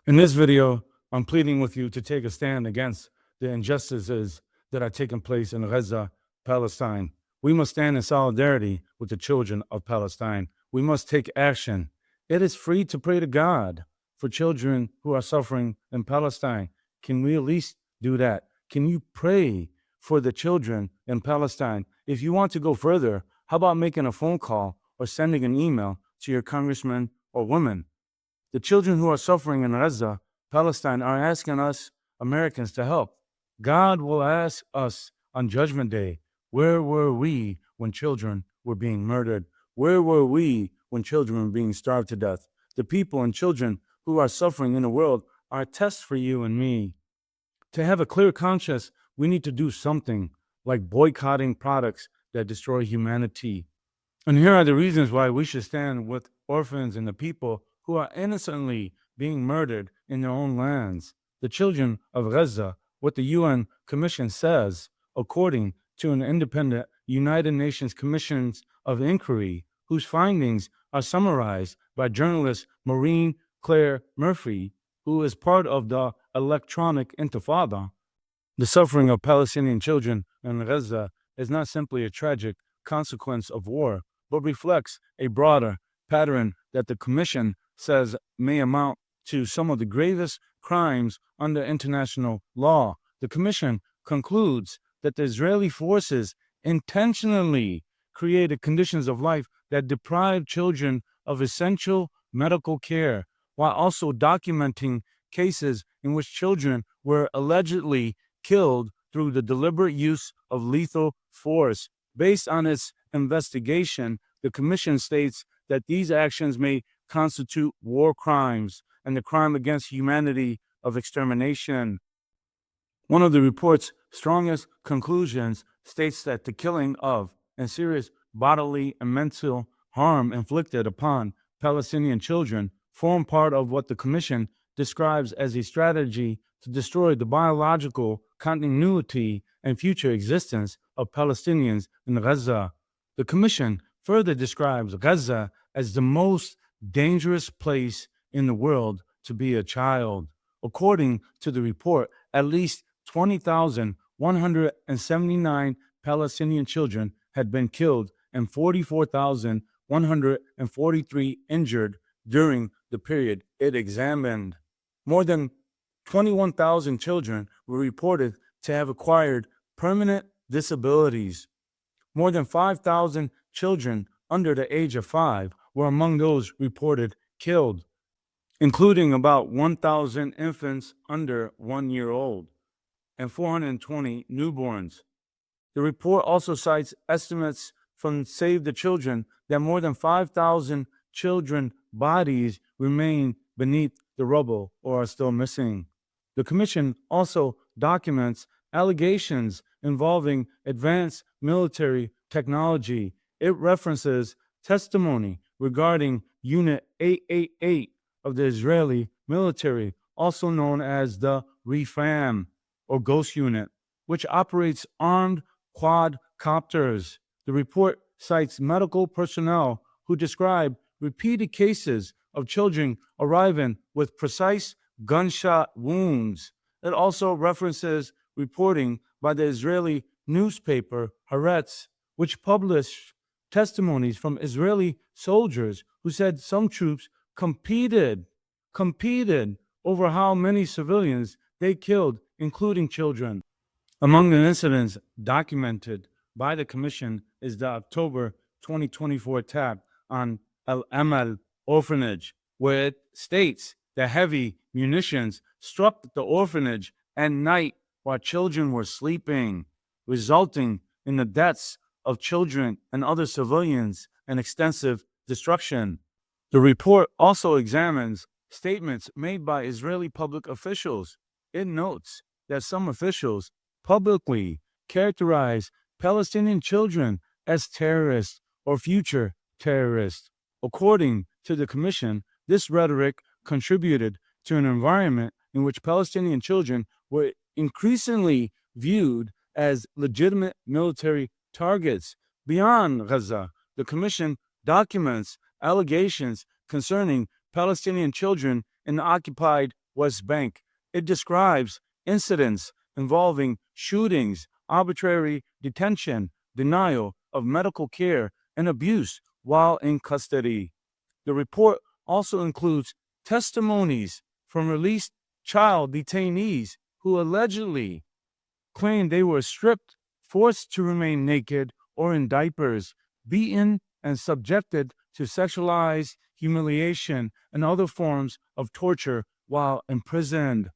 In this video, I'm pleading with you to take a stand against the injustices that are taking place in Gaza, Palestine. We must stand in solidarity with the children of Palestine. We must take action. It is free to pray to God for children who are suffering in Palestine. Can we at least do that? Can you pray for the children in Palestine? If you want to go further, how about making a phone call or sending an email to your congressman or woman? The children who are suffering in Gaza, Palestine, are asking us Americans to help. God will ask us on Judgment Day, where were we when children were being murdered? Where were we when children were being starved to death? The people and children who are suffering in the world are a test for you and me. To have a clear conscience, we need to do something like boycotting products that destroy humanity. And here are the reasons why we should stand with orphans and the people who are innocently being murdered in their own lands. The children of Gaza, what the UN Commission says, according to an independent United Nations Commission of Inquiry, whose findings are summarized by journalist Maureen Clare Murphy, who is part of the Electronic Intifada. The suffering of Palestinian children in Gaza is not simply a tragic consequence of war, but reflects a broader pattern that the Commission says may amount to some of the gravest crimes under international law. The Commission concludes that the Israeli forces intentionally created conditions of life that deprive children of essential medical care, while also documenting cases in which children were allegedly killed through the deliberate use of lethal force. Based on its investigation, the Commission states that these actions may constitute war crimes and the crime against humanity of extermination. One of the report's strongest conclusions states that the killing of and serious bodily and mental harm inflicted upon Palestinian children form part of what the Commission describes as a strategy to destroy the biological continuity and future existence of Palestinians in Gaza. The Commission further describes Gaza as the most dangerous place in the world to be a child. According to the report, at least 20,179 Palestinian children had been killed and 44,143 injured during the period it examined. More than 21,000 children were reported to have acquired permanent disabilities. More than 5,000 children under the age of 5 were among those reported killed, including about 1,000 infants under 1 year old and 420 newborns. The report also cites estimates from Save the Children that more than 5,000 children bodies remain beneath the rubble or are still missing. The Commission also documents allegations involving advanced military technology. It references testimony regarding Unit 888 of the Israeli military, also known as the REFAM or Ghost Unit, which operates armed quadcopters. The report cites medical personnel who describe repeated cases of children arriving with precise gunshot wounds. It also references reporting by the Israeli newspaper Haaretz, which published testimonies from Israeli soldiers who said some troops competed over how many civilians they killed, including children. Among the incidents documented by the Commission is the October 2024 attack on Al Amal orphanage, where it states that heavy munitions struck the orphanage at night while children were sleeping, resulting in the deaths of children and other civilians and extensive destruction. The report also examines statements made by Israeli public officials. It notes that some officials publicly characterize Palestinian children as terrorists or future terrorists. According to the Commission, this rhetoric contributed to an environment in which Palestinian children were increasingly viewed as legitimate military targets. Beyond Gaza, the Commission documents allegations concerning Palestinian children in the occupied West Bank. It describes incidents involving shootings, arbitrary detention, denial of medical care, and abuse while in custody. The report also includes testimonies from released child detainees who allegedly claimed they were stripped, forced to remain naked or in diapers, beaten, and subjected to sexualized humiliation and other forms of torture while imprisoned.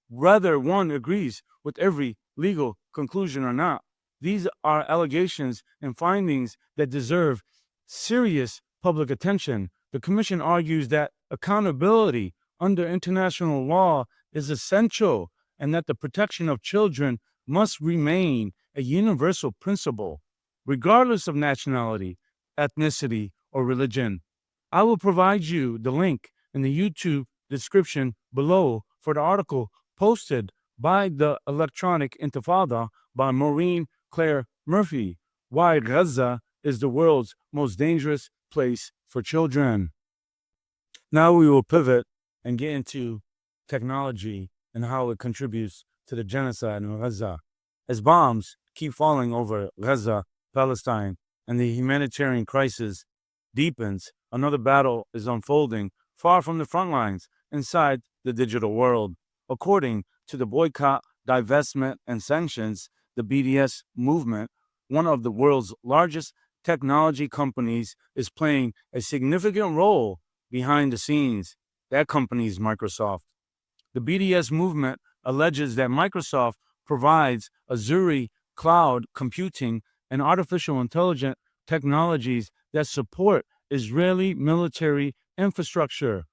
Whether one agrees with every legal conclusion or not, these are allegations and findings that deserve serious public attention. The Commission argues that accountability under international law is essential and that the protection of children must remain a universal principle, regardless of nationality, ethnicity, or religion. I will provide you the link in the YouTube description below for the article posted by the Electronic Intifada by Maureen Clare Murphy, Why Gaza is the World's Most Dangerous Place for Children. Now we will pivot and get into technology and how it contributes to the genocide in Gaza. As bombs keep falling over Gaza, Palestine, and the humanitarian crisis deepens, another battle is unfolding far from the front lines inside the digital world. According to the Boycott, Divestment, and Sanctions, the BDS movement, one of the world's largest technology companies, is playing a significant role behind the scenes. That company is Microsoft. The BDS movement alleges that Microsoft provides Azure cloud computing and artificial intelligence technologies that support Israeli military infrastructure.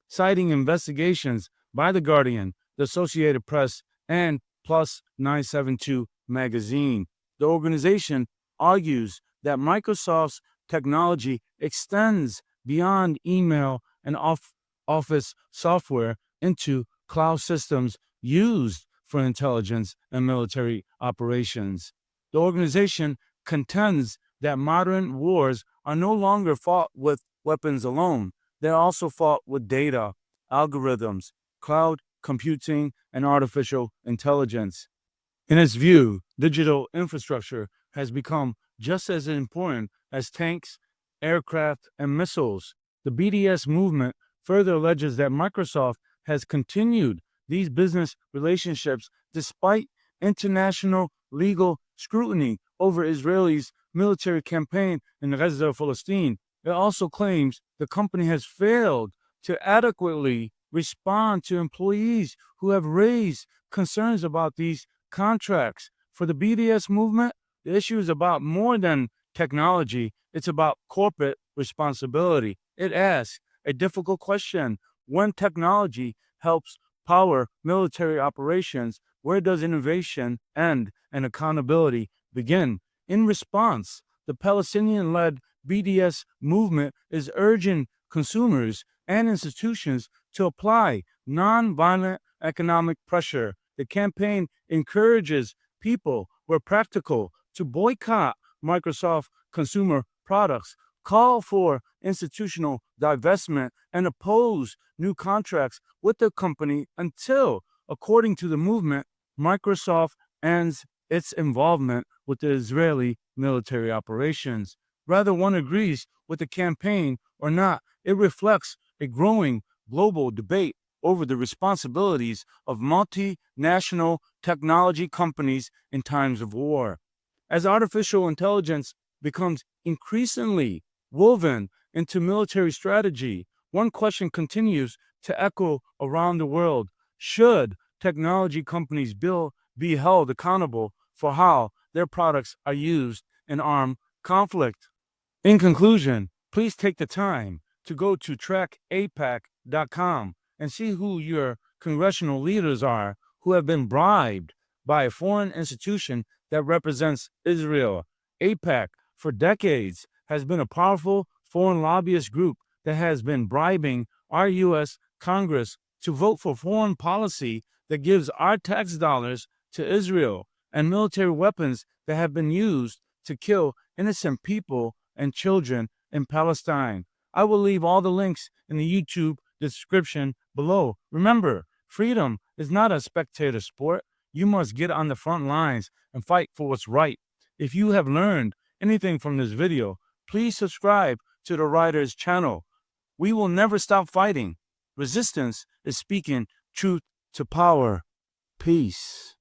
Citing investigations by The Guardian, the Associated Press, and Plus 972 magazine, the organization argues that Microsoft's technology extends beyond email and office software into cloud systems used for intelligence and military operations. The organization contends that modern wars are no longer fought with weapons alone. They're also fought with data, algorithms, cloud computing, and artificial intelligence. In its view, digital infrastructure has become just as important as tanks, aircraft, and missiles. The BDS movement further alleges that Microsoft has continued these business relationships despite international legal scrutiny over Israel's military campaign in Gaza, Palestine. It also claims the company has failed to adequately respond to employees who have raised concerns about these contracts. For the BDS movement, the issue is about more than technology, it's about corporate responsibility. It asks a difficult question. When technology helps power military operations, where does innovation end and accountability begin? In response, the Palestinian-led BDS movement is urging consumers and institutions to apply nonviolent economic pressure. The campaign encourages people, where practical, to boycott Microsoft consumer products, call for institutional divestment, and oppose new contracts with the company until, according to the movement, Microsoft ends its involvement with the Israeli military operations. Whether one agrees with the campaign or not, it reflects a growing global debate over the responsibilities of multinational technology companies in times of war. As artificial intelligence becomes increasingly woven into military strategy, one question continues to echo around the world. Should technology companies be held accountable for how their products are used in armed conflict? In conclusion, please take the time to go to trackapac.com and see who your congressional leaders are who have been bribed by a foreign institution that represents Israel. APAC, for decades, has been a powerful foreign lobbyist group that has been bribing our U.S. Congress to vote for foreign policy that gives our tax dollars to Israel and military weapons that have been used to kill innocent people and children in Palestine. I will leave all the links in the YouTube description below. Remember, freedom is not a spectator sport. You must get on the front lines and fight for what's right. If you have learned anything from this video, please subscribe to the WRIDERS channel. We will never stop fighting. Resistance is speaking truth to power. Peace.